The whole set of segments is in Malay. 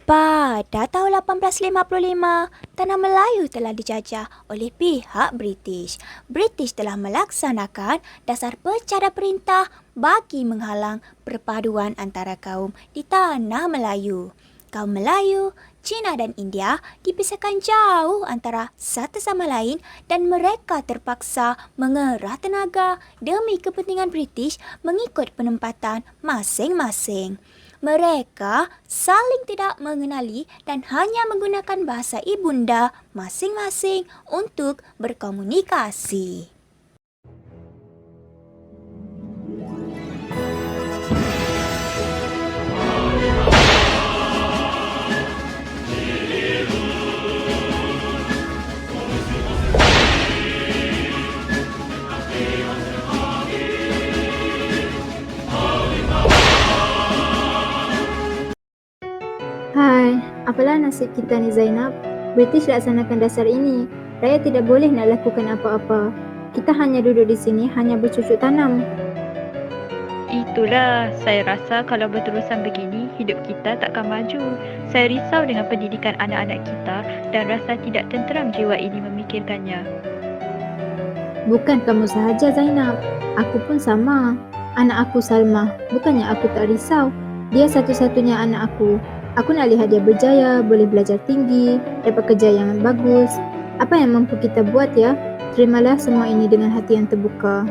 Pada tahun 1855, tanah Melayu telah dijajah oleh pihak British. British telah melaksanakan dasar pecara perintah bagi menghalang perpaduan antara kaum di tanah Melayu. Kaum Melayu, Cina dan India dipisahkan jauh antara satu sama lain dan mereka terpaksa mengerah tenaga demi kepentingan British mengikut penempatan masing-masing. Mereka saling tidak mengenali dan hanya menggunakan bahasa ibunda masing-masing untuk berkomunikasi. Hai, apalah nasib kita ni Zainab? British laksanakan dasar ini. Rakyat tidak boleh nak lakukan apa-apa. Kita hanya duduk di sini, hanya bercucuk tanam. Itulah, saya rasa kalau berterusan begini, hidup kita takkan maju. Saya risau dengan pendidikan anak-anak kita dan rasa tidak tenteram jiwa ini memikirkannya. Bukan kamu sahaja Zainab. Aku pun sama. Anak aku Salma. Bukannya aku tak risau. Dia satu-satunya anak aku. Aku nak lihat dia berjaya, boleh belajar tinggi, dapat kerja yang bagus. Apa yang mampu kita buat ya? Terimalah semua ini dengan hati yang terbuka.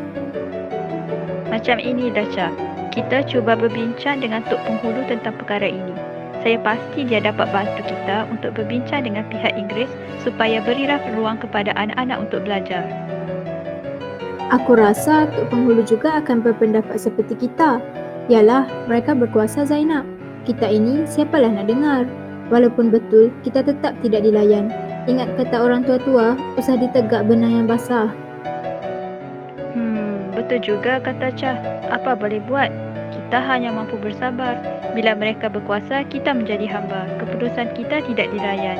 Macam ini Daca, kita cuba berbincang dengan Tok Penghulu tentang perkara ini. Saya pasti dia dapat bantu kita untuk berbincang dengan pihak Inggeris supaya berilah ruang kepada anak-anak untuk belajar. Aku rasa Tok Penghulu juga akan berpendapat seperti kita. Yalah, mereka berkuasa Zainab. Kita ini siapalah nak dengar. Walaupun betul, kita tetap tidak dilayan. Ingat kata orang tua-tua, usah ditegak benang yang basah. Betul juga kata Cah. Apa boleh buat? Kita hanya mampu bersabar. Bila mereka berkuasa, kita menjadi hamba. Keputusan kita tidak dilayan.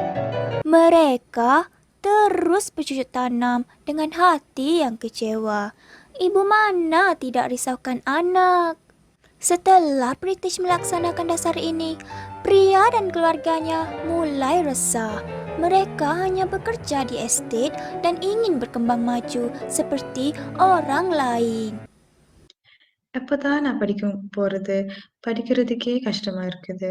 Mereka terus bercucuk tanam dengan hati yang kecewa. Ibu mana tidak risaukan anak? Setelah British melaksanakan dasar ini, pria dan keluarganya mulai resah. Mereka hanya bekerja di estate dan ingin berkembang maju seperti orang lain. எப்பதான் நான் படிக்க போறது? படிக்கிறதுக்கே கஷ்டமா இருக்குது.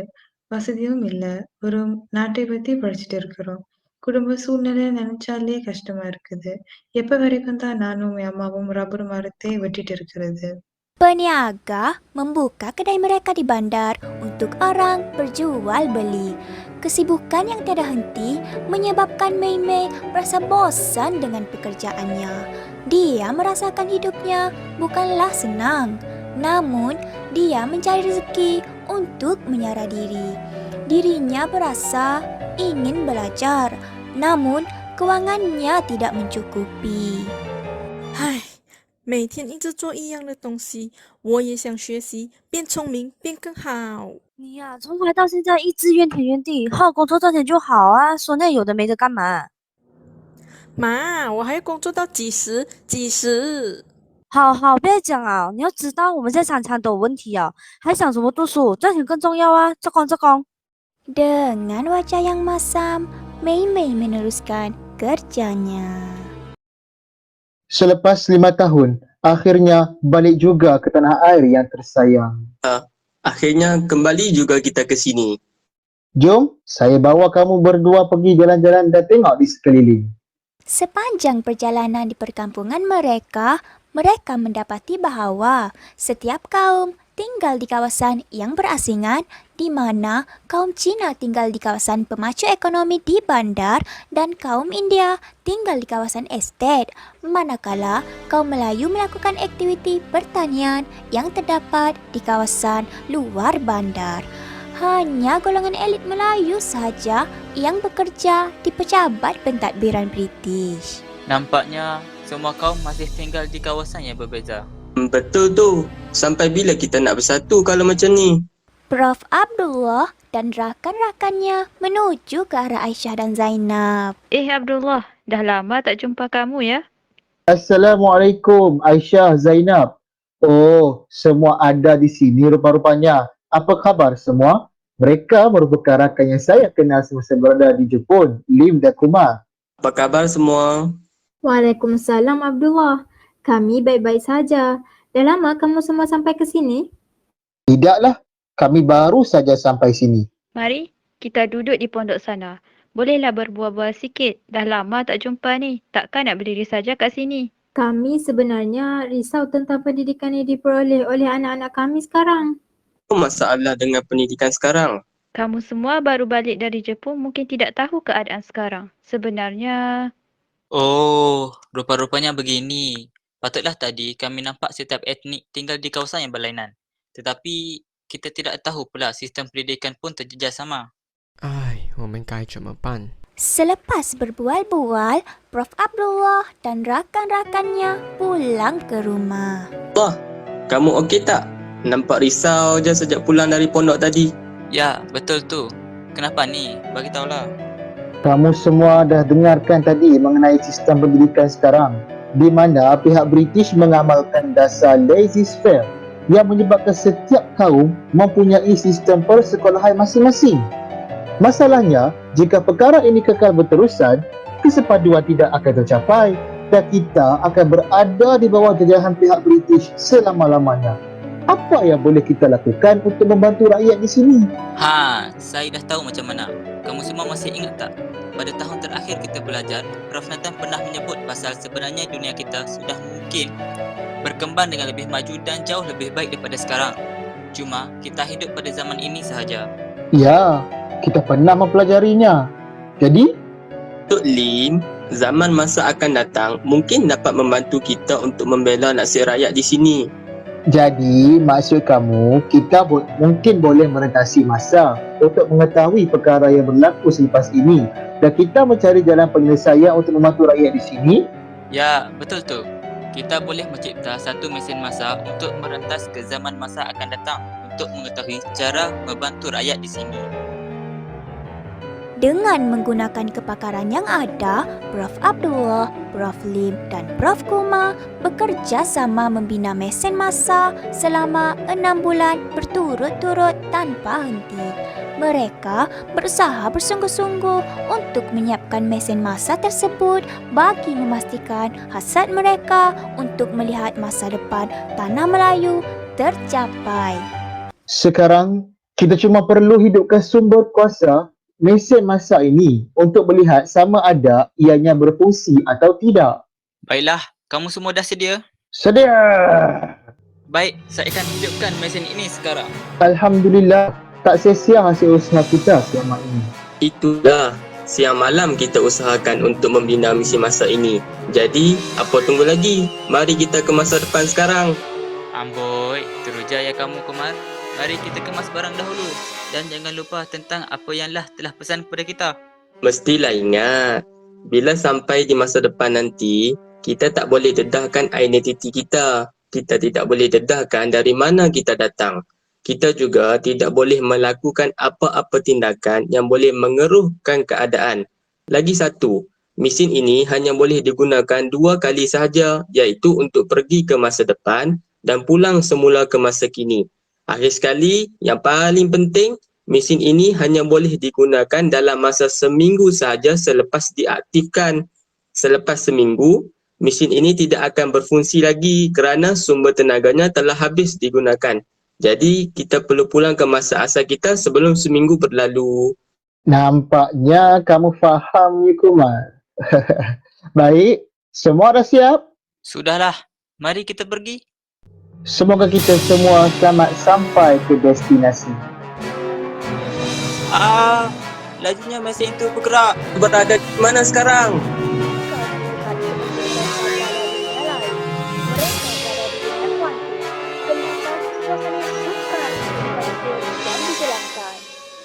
வசதியும் இல்ல. ஒரு நாட்டை பத்தி படிச்சுட்டு இருக்கிறோம். குடும்ப சூழ்நிலை நினைச்சாலே கஷ்டமா இருக்குது. எப்ப வரைக்கும் தான் நானும் என் அம்மாவும் ரப்பர் மரத்தை வெட்டிட்டு இருக்கிறது? Peniaga membuka kedai mereka di bandar untuk orang berjual beli. Kesibukan yang tiada henti menyebabkan Mei Mei merasa bosan dengan pekerjaannya. Dia merasakan hidupnya bukanlah senang, namun dia mencari rezeki untuk menyara diri. Dirinya berasa ingin belajar, namun kewangannya tidak mencukupi. 唉，每天一直做一样的东西，我也想学习，变聪明，变更好。你呀，从来到现在一直怨天怨地，好好工作赚钱就好啊，说那有的没的干嘛？妈，我还要工作到几时？几时？好好，不要讲啊！你要知道我们现在常常都有问题啊，还想什么读书？赚钱更重要啊！做工做工。 Dengan wajah yang masam, Mei Mei meneruskan kerjanya. Selepas 5 tahun, akhirnya balik juga ke tanah air yang tersayang. Akhirnya kembali juga kita ke sini. Jom, saya bawa kamu berdua pergi jalan-jalan dan tengok di sekeliling. Sepanjang perjalanan di perkampungan mereka mendapati bahawa setiap kaum tinggal di kawasan yang berasingan, di mana kaum Cina tinggal di kawasan pemacu ekonomi di bandar dan kaum India tinggal di kawasan estate, manakala kaum Melayu melakukan aktiviti pertanian yang terdapat di kawasan luar bandar. Hanya golongan elit Melayu sahaja yang bekerja di pejabat pentadbiran British. Nampaknya semua kaum masih tinggal di kawasan yang berbeza. Betul tu. Sampai bila kita nak bersatu kalau macam ni? Prof. Abdullah dan rakan-rakannya menuju ke arah Aisyah dan Zainab. Abdullah, dah lama tak jumpa kamu ya? Assalamualaikum Aisyah, Zainab. Oh, semua ada di sini rupa-rupanya. Apa khabar semua? Mereka merupakan rakan yang saya kenal semasa berada di Jepun, Lim dan Kumar. Apa khabar semua? Waalaikumsalam Abdullah. Kami baik-baik saja. Dah lama kamu semua sampai ke sini? Tidaklah, kami baru saja sampai sini. Mari, kita duduk di pondok sana. Bolehlah berbual-bual sikit. Dah lama tak jumpa ni. Takkan nak berdiri saja kat sini? Kami sebenarnya risau tentang pendidikan yang diperoleh oleh anak-anak kami sekarang. Apa masalah dengan pendidikan sekarang? Kamu semua baru balik dari Jepun mungkin tidak tahu keadaan sekarang. Sebenarnya, Oh, rupa-rupanya begini. Patutlah tadi kami nampak setiap etnik tinggal di kawasan yang berlainan. Tetapi kita tidak tahu pula sistem pendidikan pun terjejas sama. 唉，我们该怎么办？ Selepas berbual-bual, Prof. Abdullah dan rakan-rakannya pulang ke rumah. Wah, kamu okey tak? Nampak risau je sejak pulang dari pondok tadi. Ya, betul tu. Kenapa ni? Bagi tahulah. Kamu semua dah dengarkan tadi mengenai sistem pendidikan sekarang, di mana pihak British mengamalkan dasar laissez-faire yang menyebabkan setiap kaum mempunyai sistem persekolahan masing-masing. Masalahnya, jika perkara ini kekal berterusan, kesepaduan tidak akan tercapai dan kita akan berada di bawah jajahan pihak British selama-lamanya. Apa yang boleh kita lakukan untuk membantu rakyat di sini? Ha, saya dah tahu macam mana. Kamu semua masih ingat tak? Pada tahun terakhir kita belajar, Prof. Nathan pernah menyebut pasal sebenarnya dunia kita sudah mungkin berkembang dengan lebih maju dan jauh lebih baik daripada sekarang. Cuma kita hidup pada zaman ini sahaja. Ya, kita pernah mempelajarinya. Jadi, Tok Lim, zaman masa akan datang mungkin dapat membantu kita untuk membela nasib rakyat di sini. maksud kamu, kita mungkin boleh merentasi masa untuk mengetahui perkara yang berlaku selepas ini dan kita mencari jalan penyelesaian untuk membantu rakyat di sini? Ya, betul tu. Kita boleh mencipta satu mesin masa untuk merentas ke zaman masa akan datang untuk mengetahui cara membantu rakyat di sini. Dengan menggunakan kepakaran yang ada, Prof. Abdullah, Prof. Lim dan Prof. Kumar bekerja sama membina mesin masa selama 6 bulan berturut-turut tanpa henti. Mereka berusaha bersungguh-sungguh untuk menyiapkan mesin masa tersebut bagi memastikan hasrat mereka untuk melihat masa depan tanah Melayu tercapai. Sekarang, kita cuma perlu hidupkan sumber kuasa mesin masa ini untuk melihat sama ada ianya berfungsi atau tidak. Baiklah, kamu semua dah sedia? Sedia! Baik, saya akan hidupkan mesin ini sekarang. Alhamdulillah, tak sia-sia hasil usaha kita selama ini. Itulah, siang malam kita usahakan untuk membina misi masa ini. Jadi, apa tunggu lagi? Mari kita ke masa depan sekarang. Amboi, terujaya kamu Kumar. Mari kita kemas barang dahulu. Dan jangan lupa tentang apa yang telah pesan kepada kita. Mestilah ingat, bila sampai di masa depan nanti, kita tak boleh dedahkan identiti kita. Kita tidak boleh dedahkan dari mana kita datang. Kita juga tidak boleh melakukan apa-apa tindakan yang boleh mengeruhkan keadaan. Lagi satu, mesin ini hanya boleh digunakan 2 kali sahaja, iaitu untuk pergi ke masa depan dan pulang semula ke masa kini. Akhir sekali, yang paling penting, mesin ini hanya boleh digunakan dalam masa seminggu sahaja selepas diaktifkan. Selepas seminggu, mesin ini tidak akan berfungsi lagi kerana sumber tenaganya telah habis digunakan. Jadi, kita perlu pulang ke masa asal kita sebelum seminggu berlalu. Nampaknya kamu faham, ya Kumar. Baik, semua dah siap? Sudahlah, mari kita pergi. Semoga kita semua selamat sampai ke destinasi. Lajunya mesin itu bergerak. Berada di mana sekarang?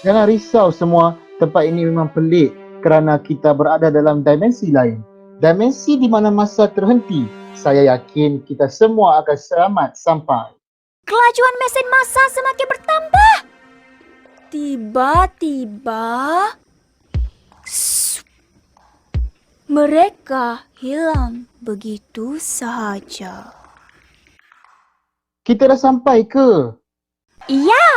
Jangan risau semua, tempat ini memang pelik kerana kita berada dalam dimensi lain. Dimensi di mana masa terhenti. Saya yakin kita semua akan selamat sampai. Kelajuan mesin masa semakin bertambah. Tiba-tiba, mereka hilang begitu sahaja. Kita dah sampai ke? Ya,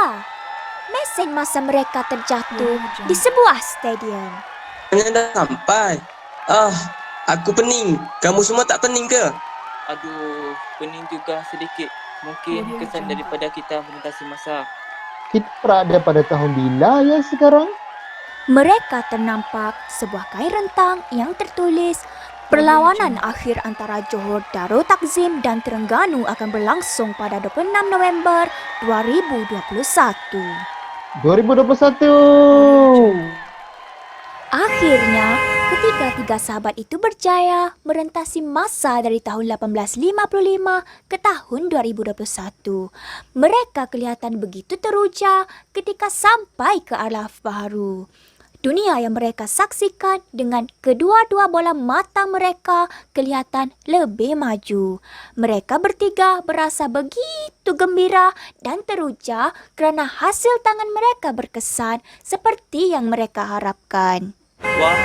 mesin masa mereka terjatuh di sebuah stadium. Hanya dah sampai. Aku pening. Kamu semua tak pening ke? Aduh, pening juga sedikit. Mungkin kesan daripada kita melintasi masa. Kita berada pada tahun bila ya sekarang? Mereka ternampak sebuah kain rentang yang tertulis perlawanan akhir antara Johor Darul Takzim dan Terengganu akan berlangsung pada 26 November 2021. 2021. Akhirnya, ketiga-tiga sahabat itu berjaya merentasi masa dari tahun 1855 ke tahun 2021. Mereka kelihatan begitu teruja ketika sampai ke alaf baru. Dunia yang mereka saksikan dengan kedua-dua bola mata mereka kelihatan lebih maju. Mereka bertiga berasa begitu gembira dan teruja kerana hasil tangan mereka berkesan seperti yang mereka harapkan. Wah,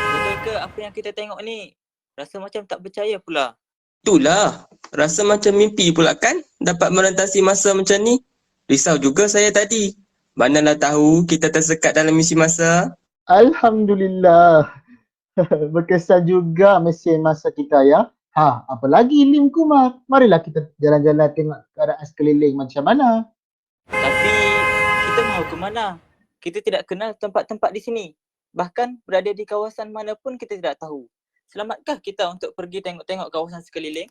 betul ke apa yang kita tengok ni? Rasa macam tak percaya pula. Itulah. Rasa macam mimpi pula kan? Dapat merentasi masa macam ni. Risau juga saya tadi. Manalah tahu kita tersekat dalam misi masa. Alhamdulillah. Berkesan juga mesin masa kita ya. Apa lagi Lim Kumar? Marilah kita jalan-jalan tengok keadaan sekeliling macam mana. Tapi kita mahu ke mana? Kita tidak kenal tempat-tempat di sini. Bahkan berada di kawasan mana pun kita tidak tahu. Selamatkah kita untuk pergi tengok-tengok kawasan sekeliling?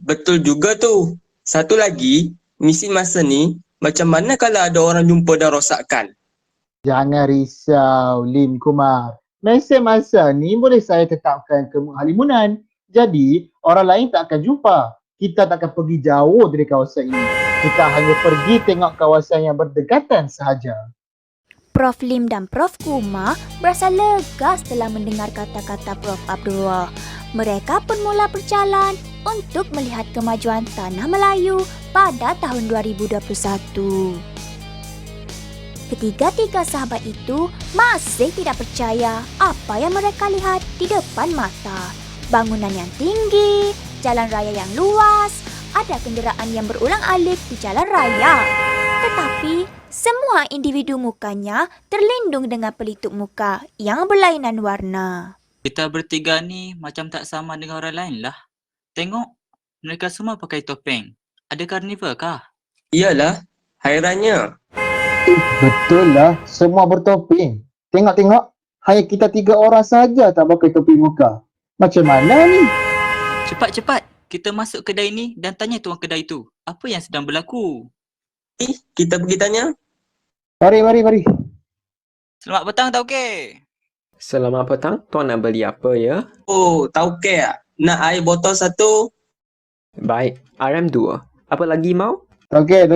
Betul juga tu. Satu lagi, misi masa ni macam mana kalau ada orang jumpa dan rosakkan? Jangan risau Lim Kumar. Mesin masa ni boleh saya tetapkan ke halimunan. Jadi orang lain tak akan jumpa. Kita tak akan pergi jauh dari kawasan ini. Kita hanya pergi tengok kawasan yang berdekatan sahaja. Prof. Lim dan Prof. Kumar berasa lega setelah mendengar kata-kata Prof. Abdullah. Mereka pun mula berjalan untuk melihat kemajuan Tanah Melayu pada tahun 2021. Ketiga-tiga sahabat itu masih tidak percaya apa yang mereka lihat di depan mata. Bangunan yang tinggi, jalan raya yang luas, ada kenderaan yang berulang-alik di jalan raya. Tetapi semua individu mukanya terlindung dengan pelitup muka yang berlainan warna. Kita bertiga ni macam tak sama dengan orang lain lah. Tengok, mereka semua pakai topeng. Ada karnival kah? Iyalah, hairannya. Betul lah, semua bertopeng. Tengok-tengok, hanya kita 3 orang saja tak pakai topi muka. Macam mana ni? Cepat-cepat, kita masuk kedai ni dan tanya tuan kedai tu. Apa yang sedang berlaku? Kita pergi tanya. Mari. Selamat petang, Tauke. Selamat petang, tuan nak beli apa ya? Oh, Tauke ah. Nak air botol 1. Baik, RM2. Apa lagi mau? Okey.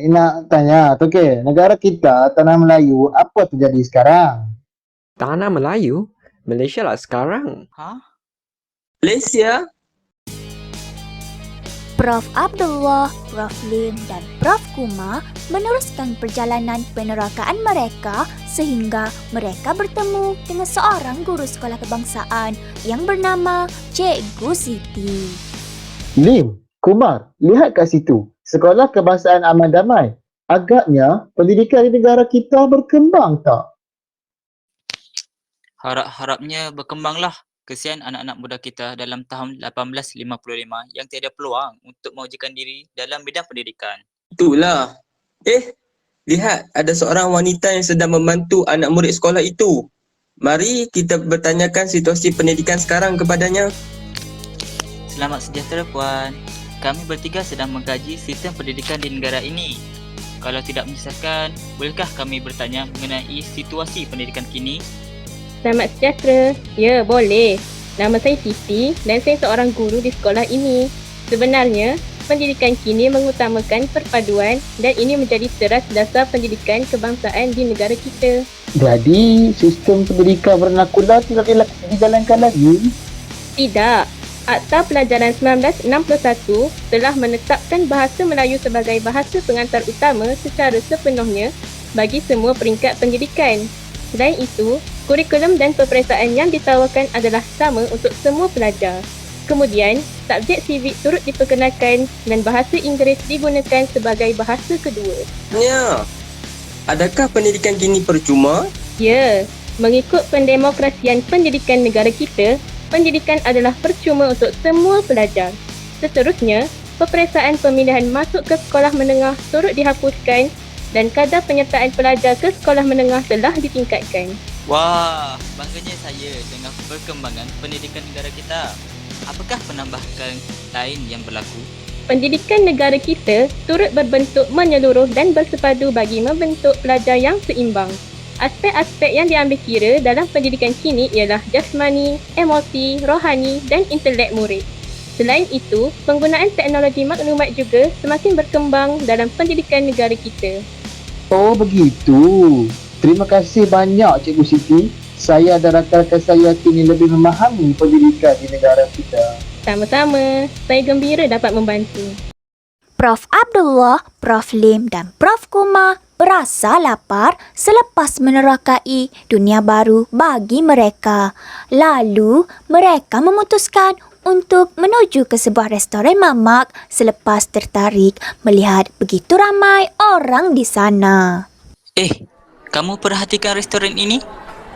Nak tanya, Okey, negara kita, Tanah Melayu, apa terjadi sekarang? Tanah Melayu? Malaysia lah sekarang. Malaysia? Prof. Abdullah, Prof. Lim dan Prof. Kumar meneruskan perjalanan penerakaan mereka sehingga mereka bertemu dengan seorang guru sekolah kebangsaan yang bernama Cikgu Siti. Lim, Kumar, lihat kat situ. Sekolah Kebangsaan Aman Damai. Agaknya pendidikan di negara kita berkembang tak? Harap-harapnya berkembanglah. Kesian anak-anak muda kita dalam tahun 1855 yang tiada peluang untuk mewujudkan diri dalam bidang pendidikan. Itulah. Lihat ada seorang wanita yang sedang membantu anak murid sekolah itu. Mari kita bertanyakan situasi pendidikan sekarang kepadanya. Selamat sejahtera Puan. Kami bertiga sedang mengkaji sistem pendidikan di negara ini. Kalau tidak menyusahkan, bolehkah kami bertanya mengenai situasi pendidikan kini? Selamat sejahtera. Ya, boleh. Nama saya Siti dan saya seorang guru di sekolah ini. Sebenarnya, pendidikan kini mengutamakan perpaduan dan ini menjadi teras dasar pendidikan kebangsaan di negara kita. Jadi, sistem pendidikan vernakular tidak dijalankan lagi? Tidak. Akta Pelajaran 1961 telah menetapkan bahasa Melayu sebagai bahasa pengantar utama secara sepenuhnya bagi semua peringkat pendidikan. Selain itu, kurikulum dan peperiksaan yang ditawarkan adalah sama untuk semua pelajar. Kemudian, subjek civic turut diperkenalkan dan bahasa Inggeris digunakan sebagai bahasa kedua. Adakah pendidikan kini percuma? Ya, mengikut pendemokrasian pendidikan negara kita, pendidikan adalah percuma untuk semua pelajar. Seterusnya, peperiksaan pemilihan masuk ke sekolah menengah turut dihapuskan dan kadar penyertaan pelajar ke sekolah menengah telah ditingkatkan. Wah, bangganya saya dengan perkembangan pendidikan negara kita. Apakah penambahan lain yang berlaku? Pendidikan negara kita turut berbentuk menyeluruh dan bersepadu bagi membentuk pelajar yang seimbang. Aspek-aspek yang diambil kira dalam pendidikan kini ialah jasmani, emosi, rohani dan intelek murid. Selain itu, penggunaan teknologi maklumat juga semakin berkembang dalam pendidikan negara kita. Oh begitu. Terima kasih banyak Cikgu Siti. Saya dan rakan-rakan saya kini lebih memahami pendidikan di negara kita. Sama-sama, saya gembira dapat membantu. Prof. Abdullah, Prof. Lim dan Prof. Kumar berasa lapar selepas menerokai dunia baru bagi mereka. Lalu, mereka memutuskan untuk menuju ke sebuah restoran mamak selepas tertarik melihat begitu ramai orang di sana. Kamu perhatikan restoran ini?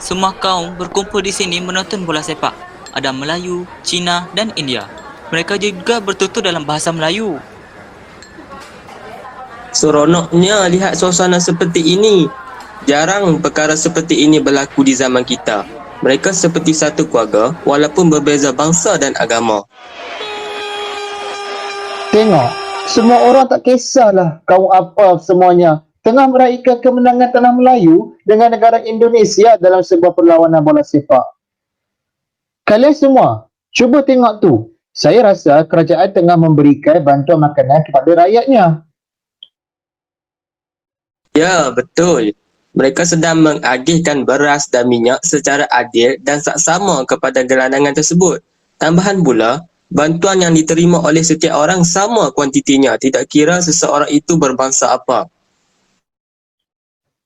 Semua kaum berkumpul di sini menonton bola sepak. Ada Melayu, Cina dan India. Mereka juga bertutur dalam bahasa Melayu. Seronoknya lihat suasana seperti ini. Jarang perkara seperti ini berlaku di zaman kita. Mereka seperti satu keluarga walaupun berbeza bangsa dan agama. Tengok, semua orang tak kisahlah kaum apa semuanya tengah meraihkan kemenangan tanah Melayu dengan negara Indonesia dalam sebuah perlawanan bola sepak. Kalian semua, cuba tengok tu. Saya rasa kerajaan tengah memberikan bantuan makanan kepada rakyatnya. Ya, betul. Mereka sedang mengagihkan beras dan minyak secara adil dan saksama kepada gelandangan tersebut. Tambahan pula, bantuan yang diterima oleh setiap orang sama kuantitinya, tidak kira seseorang itu berbangsa apa.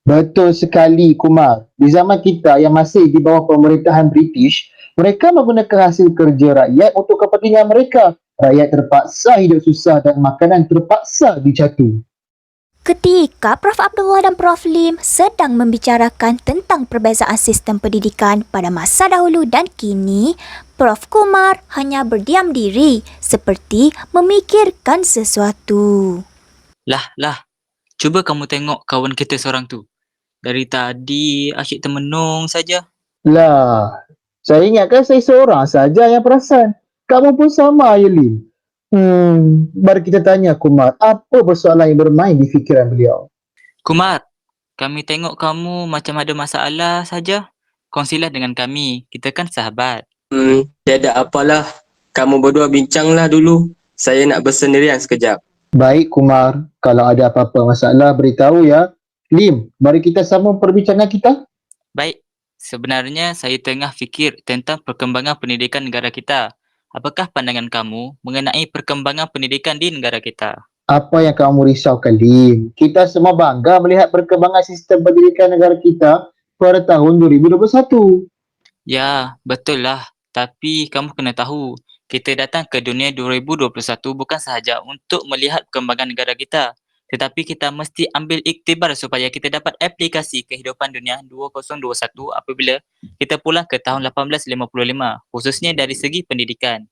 Betul sekali Kumar. Di zaman kita yang masih di bawah pemerintahan British, mereka menggunakan hasil kerja rakyat untuk kepentingan mereka. Rakyat terpaksa hidup susah dan makanan terpaksa dicatu. Ketika Prof. Abdullah dan Prof. Lim sedang membicarakan tentang perbezaan sistem pendidikan pada masa dahulu dan kini, Prof. Kumar hanya berdiam diri seperti memikirkan sesuatu. Lah, cuba kamu tengok kawan kita seorang tu. Dari tadi asyik termenung saja. Lah, saya ingatkan saya seorang saja yang perasan. Kamu pun sama, Ayelin. Mari kita tanya Kumar, apa persoalan yang bermain di fikiran beliau? Kumar, kami tengok kamu macam ada masalah saja. Kongsilah dengan kami, kita kan sahabat. Tiada apalah. Kamu berdua bincanglah dulu. Saya nak bersendirian sekejap. Baik Kumar, kalau ada apa-apa masalah beritahu ya. Lim, mari kita sambung perbincangan kita. Baik, sebenarnya saya tengah fikir tentang perkembangan pendidikan negara kita. Apakah pandangan kamu mengenai perkembangan pendidikan di negara kita? Apa yang kamu risaukan, Lim? Kita semua bangga melihat perkembangan sistem pendidikan negara kita pada tahun 2021. Ya, betul lah. Tapi kamu kena tahu, kita datang ke dunia 2021 bukan sahaja untuk melihat perkembangan negara kita. Tetapi kita mesti ambil iktibar supaya kita dapat aplikasi kehidupan dunia 2021 apabila kita pulang ke tahun 1855, khususnya dari segi pendidikan.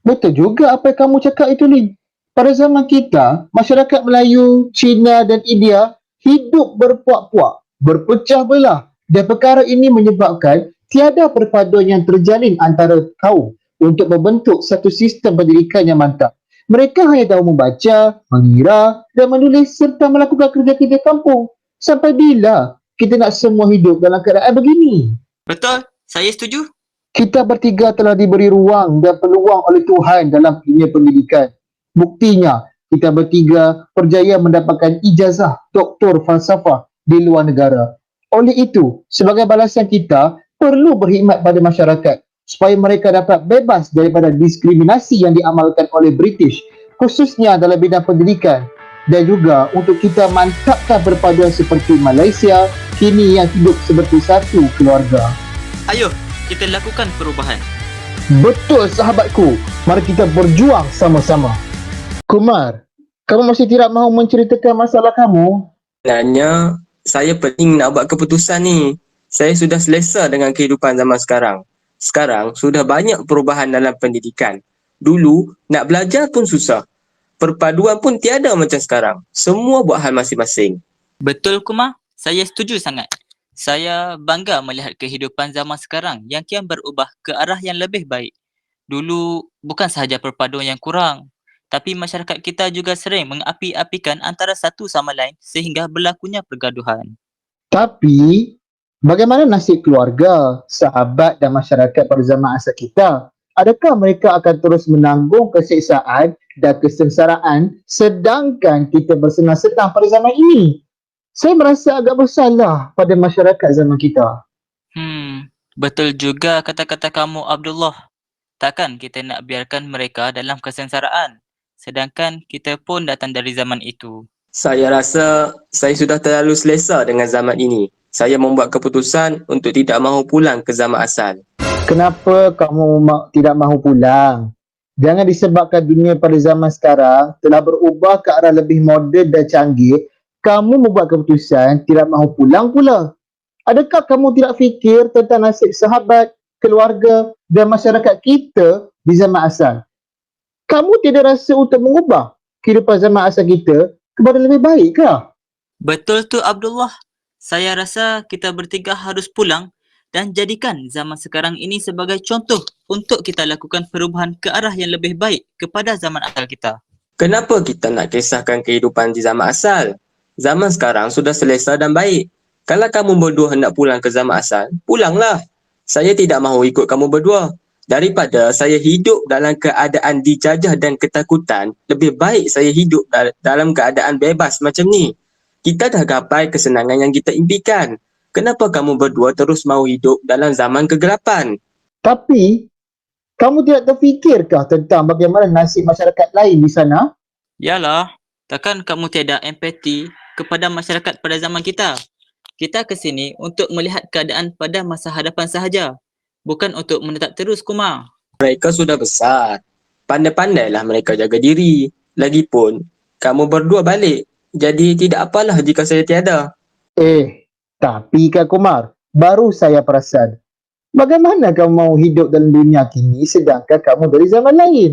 Betul juga apa yang kamu cakap itu, Lim. Pada zaman kita, masyarakat Melayu, Cina dan India hidup berpuak-puak, berpecah belah dan perkara ini menyebabkan tiada perpaduan yang terjalin antara kaum untuk membentuk satu sistem pendidikan yang mantap. Mereka hanya tahu membaca, mengira dan menulis serta melakukan kerja-kerja kampung. Sampai bila kita nak semua hidup dalam keadaan begini? Betul, saya setuju. Kita bertiga telah diberi ruang dan peluang oleh Tuhan dalam dunia pendidikan. Buktinya, kita bertiga berjaya mendapatkan ijazah doktor falsafah di luar negara. Oleh itu, sebagai balasan kita perlu berkhidmat pada masyarakat supaya mereka dapat bebas daripada diskriminasi yang diamalkan oleh British, khususnya dalam bidang pendidikan, dan juga untuk kita mantapkan perpaduan seperti Malaysia kini yang hidup seperti satu keluarga. Ayo, kita lakukan perubahan. Betul sahabatku, mari kita berjuang sama-sama. Kumar, kamu masih tidak mahu menceritakan masalah kamu? Sebenarnya, saya pening nak buat keputusan ni. Saya sudah selesa dengan kehidupan zaman sekarang. Sekarang, sudah banyak perubahan dalam pendidikan. Dulu, nak belajar pun susah. Perpaduan pun tiada macam sekarang. Semua buat hal masing-masing. Betul, Kumar. Saya setuju sangat. Saya bangga melihat kehidupan zaman sekarang yang kian berubah ke arah yang lebih baik. Dulu, bukan sahaja perpaduan yang kurang, tapi masyarakat kita juga sering mengapi-apikan antara satu sama lain sehingga berlakunya pergaduhan. Tapi, bagaimana nasib keluarga, sahabat dan masyarakat pada zaman asal kita? Adakah mereka akan terus menanggung kesiksaan dan kesengsaraan sedangkan kita bersenang-senang pada zaman ini? Saya merasa agak bersalah pada masyarakat zaman kita. Betul juga kata-kata kamu, Abdullah. Takkan kita nak biarkan mereka dalam kesengsaraan, sedangkan kita pun datang dari zaman itu. Saya rasa saya sudah terlalu selesa dengan zaman ini. Saya membuat keputusan untuk tidak mahu pulang ke zaman asal. Kenapa kamu tidak mahu pulang? Jangan disebabkan dunia pada zaman sekarang telah berubah ke arah lebih moden dan canggih, kamu membuat keputusan tidak mahu pulang pula. Adakah kamu tidak fikir tentang nasib sahabat, keluarga dan masyarakat kita di zaman asal? Kamu tidak rasa untuk mengubah kehidupan zaman asal kita kepada lebih baik ke? Betul tu, Abdullah. Saya rasa kita bertiga harus pulang dan jadikan zaman sekarang ini sebagai contoh untuk kita lakukan perubahan ke arah yang lebih baik kepada zaman asal kita. Kenapa kita nak kisahkan kehidupan di zaman asal? Zaman sekarang sudah selesa dan baik. Kalau kamu berdua hendak pulang ke zaman asal, pulanglah. Saya tidak mahu ikut kamu berdua. Daripada saya hidup dalam keadaan dijajah dan ketakutan, lebih baik saya hidup dalam keadaan bebas macam ni. Kita dah gapai kesenangan yang kita impikan. Kenapa kamu berdua terus mahu hidup dalam zaman kegelapan? Tapi, kamu tidak terfikirkah tentang bagaimana nasib masyarakat lain di sana? Yalah, takkan kamu tiada empati kepada masyarakat pada zaman kita? Kita ke sini untuk melihat keadaan pada masa hadapan sahaja, bukan untuk menetap terus, Kumar. Mereka sudah besar. Pandai-pandailah mereka jaga diri. Lagipun, kamu berdua balik. Jadi tidak apalah jika saya tiada. Tapi Kak Kumar, baru saya perasan. Bagaimana kamu mau hidup dalam dunia kini sedangkan kamu dari zaman lain?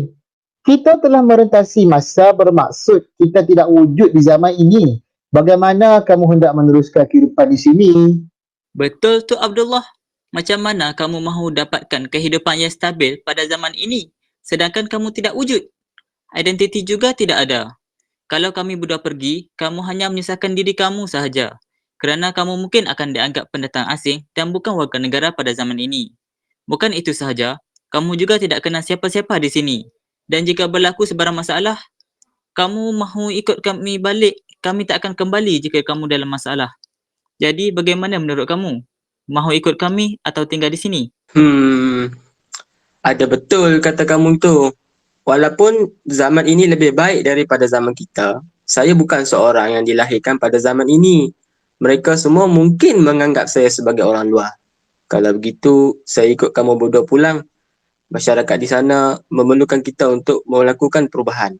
Kita telah merentasi masa bermaksud kita tidak wujud di zaman ini. Bagaimana kamu hendak meneruskan kehidupan di sini? Betul tu, Abdullah. Macam mana kamu mahu dapatkan kehidupan yang stabil pada zaman ini sedangkan kamu tidak wujud? Identiti juga tidak ada. Kalau kami berdua pergi, kamu hanya menyusahkan diri kamu sahaja. Kerana kamu mungkin akan dianggap pendatang asing dan bukan warga negara pada zaman ini. Bukan itu sahaja, kamu juga tidak kenal siapa-siapa di sini. Dan jika berlaku sebarang masalah, kamu mahu ikut kami balik, kami tak akan kembali jika kamu dalam masalah. Jadi bagaimana menurut kamu? Mahu ikut kami atau tinggal di sini? Ada betul kata kamu tu. Walaupun zaman ini lebih baik daripada zaman kita, saya bukan seorang yang dilahirkan pada zaman ini. Mereka semua mungkin menganggap saya sebagai orang luar. Kalau begitu, saya ikut kamu berdua pulang. Masyarakat di sana memerlukan kita untuk melakukan perubahan.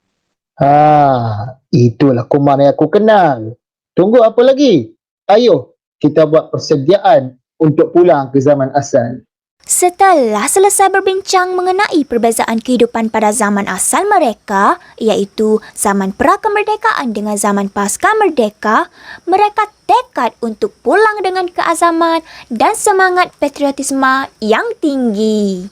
Itulah Kumar yang aku kenal. Tunggu apa lagi? Ayo, kita buat persediaan untuk pulang ke zaman asal. Setelah selesai berbincang mengenai perbezaan kehidupan pada zaman asal mereka, iaitu zaman pra-kemerdekaan dengan zaman pasca merdeka, mereka tekad untuk pulang dengan keazaman dan semangat patriotisme yang tinggi.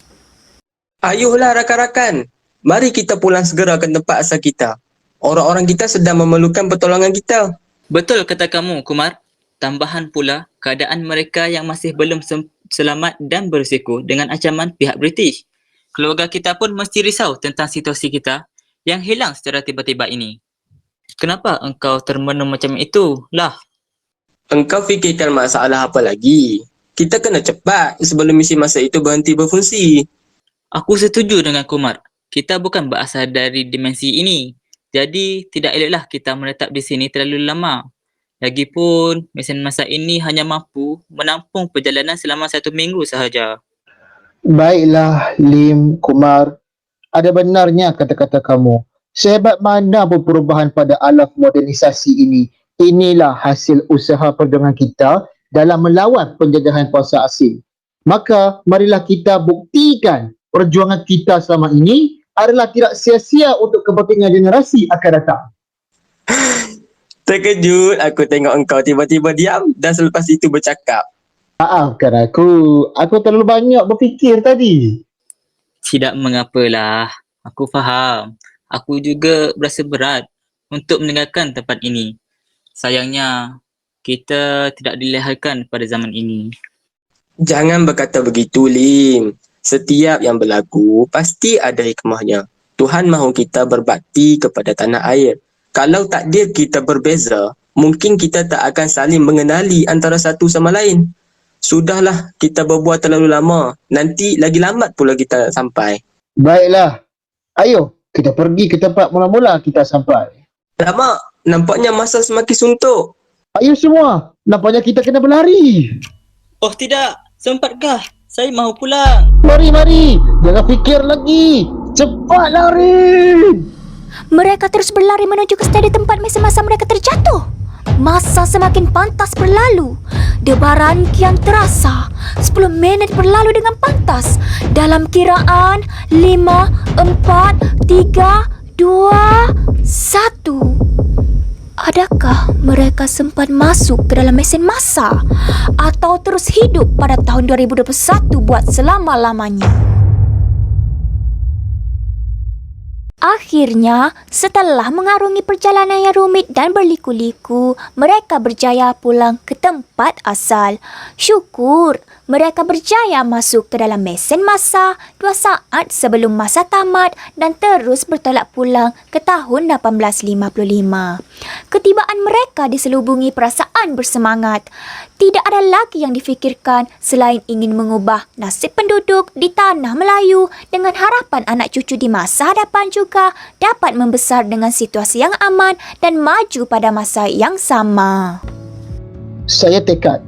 Ayuhlah rakan-rakan, mari kita pulang segera ke tempat asal kita. Orang-orang kita sedang memerlukan pertolongan kita. Betul kata kamu, Kumar. Tambahan pula, keadaan mereka yang masih belum selamat dan berisiko dengan ancaman pihak British. Keluarga kita pun mesti risau tentang situasi kita yang hilang secara tiba-tiba ini. Kenapa engkau termenung macam itu? Lah. Engkau fikirkan masalah apa lagi? Kita kena cepat sebelum misi masa itu berhenti berfungsi. Aku setuju dengan Kumar. Kita bukan berasal dari dimensi ini. Jadi, tidak eloklah kita menetap di sini terlalu lama. Lagipun, mesin masa ini hanya mampu menampung perjalanan selama 1 minggu sahaja. Baiklah, Lim, Kumar. Ada benarnya kata-kata kamu. Sehebat mana pun perubahan pada alaf modernisasi ini Inilah hasil usaha perjuangan kita dalam melawan penjajahan kuasa asing. Maka marilah kita buktikan perjuangan kita selama ini adalah tidak sia-sia untuk kepentingan generasi akan datang. Terkejut aku tengok engkau tiba-tiba diam dan selepas itu bercakap. Maafkan aku terlalu banyak berfikir tadi. Tidak mengapalah. Aku faham. Aku juga berasa berat untuk meninggalkan tempat ini. Sayangnya, kita tidak dilahirkan pada zaman ini. Jangan berkata begitu, Lim. Setiap yang berlaku pasti ada hikmahnya. Tuhan mahu kita berbakti kepada tanah air. Kalau takdir kita berbeza, mungkin kita tak akan saling mengenali antara satu sama lain. Sudahlah, kita berbuat terlalu lama. Nanti lagi lambat pula kita sampai. Baiklah. Ayo, kita pergi ke tempat mula-mula kita sampai. Lama, nampaknya masa semakin suntuk. Ayo semua, nampaknya kita kena berlari. Oh tidak, sempatkah? Saya mahu pulang. Mari, jangan fikir lagi. Cepat lari. Mereka terus berlari menuju ke stadion tempat mesin masa mereka terjatuh. Masa semakin pantas berlalu. Debaran kian terasa. 10 minit berlalu dengan pantas. Dalam kiraan 5, 4, 3, 2, 1. Adakah mereka sempat masuk ke dalam mesin masa? Atau terus hidup pada tahun 2021 buat selama-lamanya? Akhirnya, setelah mengarungi perjalanan yang rumit dan berliku-liku, mereka berjaya pulang ke tempat asal. Syukur, mereka berjaya masuk ke dalam mesin masa 2 saat sebelum masa tamat dan terus bertolak pulang ke tahun 1855. Ketibaan mereka diselubungi perasaan bersemangat. Tidak ada lagi yang difikirkan selain ingin mengubah nasib penduduk di tanah Melayu dengan harapan anak cucu di masa hadapan juga dapat membesar dengan situasi yang aman dan maju pada masa yang sama. Saya tekad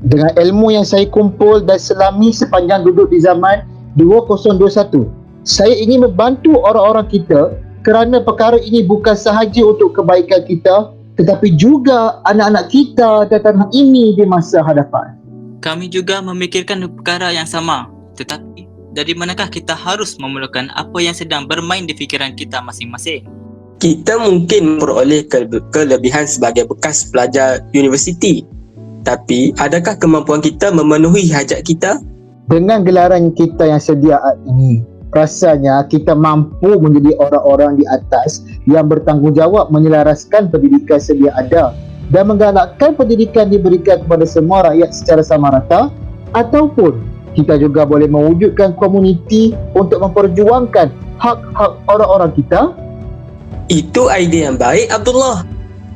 dengan ilmu yang saya kumpul dan selami sepanjang duduk di zaman 2021. Saya ingin membantu orang-orang kita kerana perkara ini bukan sahaja untuk kebaikan kita tetapi juga anak-anak kita dan tanah ini di masa hadapan. Kami juga memikirkan perkara yang sama. Tetapi, dari manakah kita harus memulakan apa yang sedang bermain di fikiran kita masing-masing? Kita mungkin memperoleh kelebihan sebagai bekas pelajar universiti. Tapi, adakah kemampuan kita memenuhi hajat kita? Dengan gelaran kita yang sedia ini, rasanya kita mampu menjadi orang-orang di atas yang bertanggungjawab menyelaraskan pendidikan sedia ada dan menggalakkan pendidikan diberikan kepada semua rakyat secara sama rata, ataupun kita juga boleh mewujudkan komuniti untuk memperjuangkan hak-hak orang-orang kita. Itu idea yang baik, Abdullah.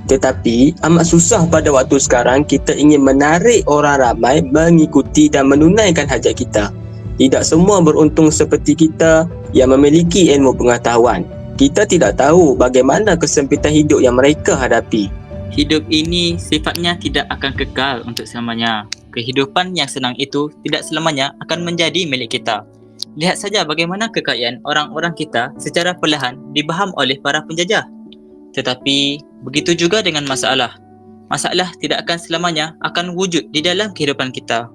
Tetapi amat susah pada waktu sekarang kita ingin menarik orang ramai mengikuti dan menunaikan hajat kita. Tidak semua beruntung seperti kita yang memiliki ilmu pengetahuan. Kita tidak tahu bagaimana kesempitan hidup yang mereka hadapi. Hidup ini sifatnya tidak akan kekal untuk selamanya. Kehidupan yang senang itu tidak selamanya akan menjadi milik kita. Lihat saja bagaimana kekayaan orang-orang kita secara perlahan dibaham oleh para penjajah. Tetapi begitu juga dengan masalah. Masalah tidak akan selamanya akan wujud di dalam kehidupan kita.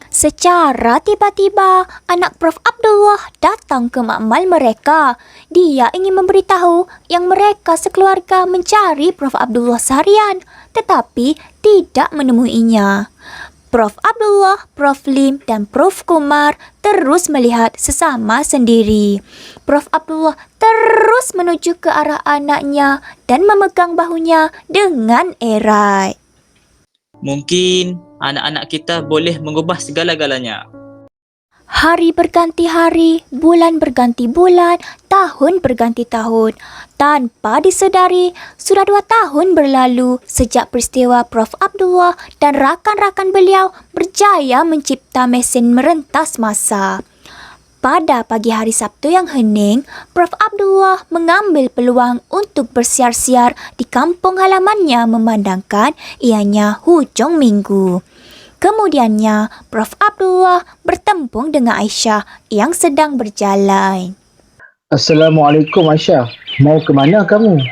Secara tiba-tiba, anak Prof. Abdullah datang ke makmal mereka. Dia ingin memberitahu yang mereka sekeluarga mencari Prof. Abdullah seharian, tetapi tidak menemuinya. Prof. Abdullah, Prof. Lim dan Prof. Kumar terus melihat sesama sendiri. Prof. Abdullah terus menuju ke arah anaknya dan memegang bahunya dengan erat. Mungkin anak-anak kita boleh mengubah segala-galanya. Hari berganti hari, bulan berganti bulan, tahun berganti tahun. Tanpa disedari, sudah 2 tahun berlalu sejak peristiwa Prof. Abdullah dan rakan-rakan beliau berjaya mencipta mesin merentas masa. Pada pagi hari Sabtu yang hening, Prof. Abdullah mengambil peluang untuk bersiar-siar di kampung halamannya memandangkan ianya hujung minggu. Kemudiannya, Prof. Abdullah bertempung dengan Aisyah yang sedang berjalan. Assalamualaikum Aisyah. Mau ke mana kamu?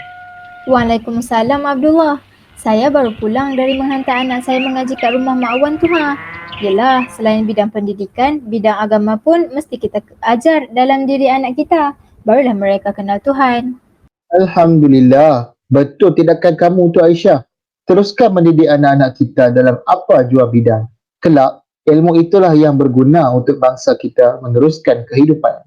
Waalaikumsalam Abdullah. Saya baru pulang dari menghantar anak saya mengaji kat rumah Mak Wan tu ha. Yelah, selain bidang pendidikan, bidang agama pun mesti kita ajar dalam diri anak kita. Barulah mereka kenal Tuhan. Alhamdulillah. Betul tindakan kamu tu Aisyah. Teruskan mendidik anak-anak kita dalam apa jua bidang. Kelak, ilmu itulah yang berguna untuk bangsa kita meneruskan kehidupan.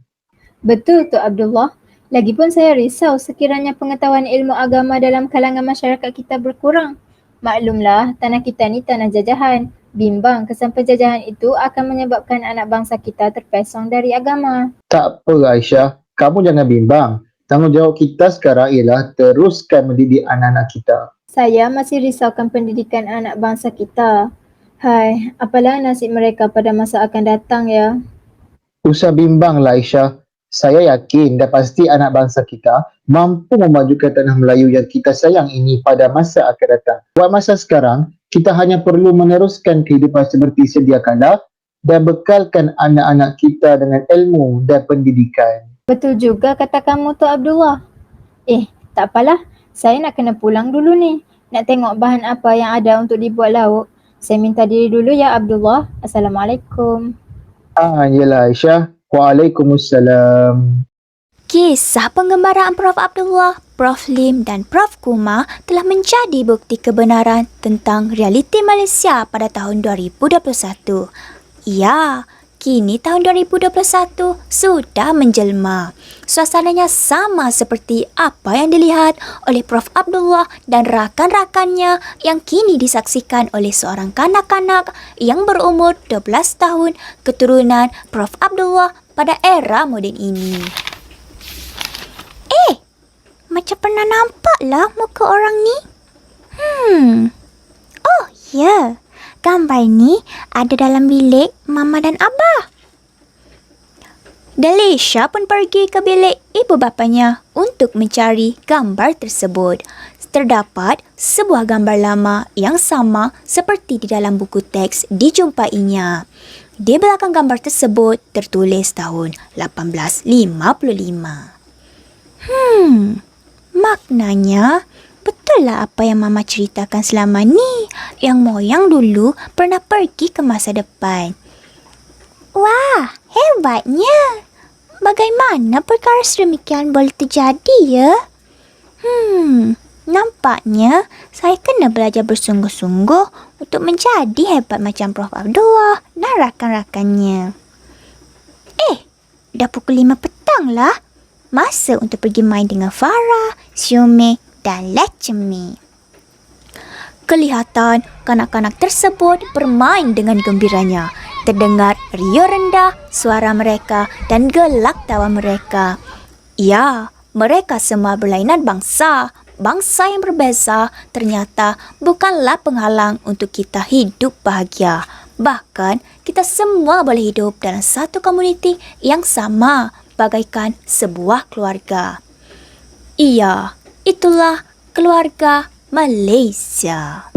Betul tu Abdullah. Lagipun saya risau sekiranya pengetahuan ilmu agama dalam kalangan masyarakat kita berkurang. Maklumlah, tanah kita ni tanah jajahan. Bimbang kesan penjajahan itu akan menyebabkan anak bangsa kita terpesong dari agama. Tak apa Aisyah, kamu jangan bimbang. Tanggungjawab kita sekarang ialah teruskan mendidik anak-anak kita. Saya masih risaukan pendidikan anak bangsa kita. Hai, apalah nasib mereka pada masa akan datang ya. Usah bimbanglah Aisyah. Saya yakin dan pasti anak bangsa kita mampu memajukan tanah Melayu yang kita sayang ini pada masa akan datang. Buat masa sekarang, kita hanya perlu meneruskan kehidupan seperti sedia kala dan bekalkan anak-anak kita dengan ilmu dan pendidikan. Betul juga kata kamu tu Abdullah. Tak apalah. Saya nak kena pulang dulu ni. Nak tengok bahan apa yang ada untuk dibuat lauk. Saya minta diri dulu ya Abdullah. Assalamualaikum. Yelah Aisyah. Waalaikumsalam. Kisah penggembaraan Prof. Abdullah, Prof. Lim dan Prof. Kumar telah menjadi bukti kebenaran tentang realiti Malaysia pada tahun 2021. Ya, kini tahun 2021 sudah menjelma. Suasananya sama seperti apa yang dilihat oleh Prof. Abdullah dan rakan-rakannya yang kini disaksikan oleh seorang kanak-kanak yang berumur 12 tahun keturunan Prof. Abdullah pada era moden ini. Macam pernah nampak lah muka orang ni. Oh ya, gambar ni ada dalam bilik Mama dan Abah. Delisha pun pergi ke bilik ibu bapanya untuk mencari gambar tersebut. Terdapat sebuah gambar lama yang sama seperti di dalam buku teks dijumpainya. Di belakang gambar tersebut tertulis tahun 1855. Maknanya, betul lah apa yang Mama ceritakan selama ni, yang moyang dulu pernah pergi ke masa depan. Wah, hebatnya. Bagaimana perkara sedemikian boleh terjadi ya? Nampaknya saya kena belajar bersungguh-sungguh untuk menjadi hebat macam Prof. Abdullah dan rakan-rakannya. Dah pukul 5 petang lah. Masa untuk pergi main dengan Farah, Syume dan Lecemi. Kelihatan kanak-kanak tersebut bermain dengan gembiranya. Terdengar riuh rendah suara mereka dan gelak tawa mereka. Ya, mereka semua berlainan bangsa. Bangsa yang berbeza ternyata bukanlah penghalang untuk kita hidup bahagia. Bahkan, kita semua boleh hidup dalam satu komuniti yang sama, bagaikan sebuah keluarga. Iya, itulah keluarga Malaysia.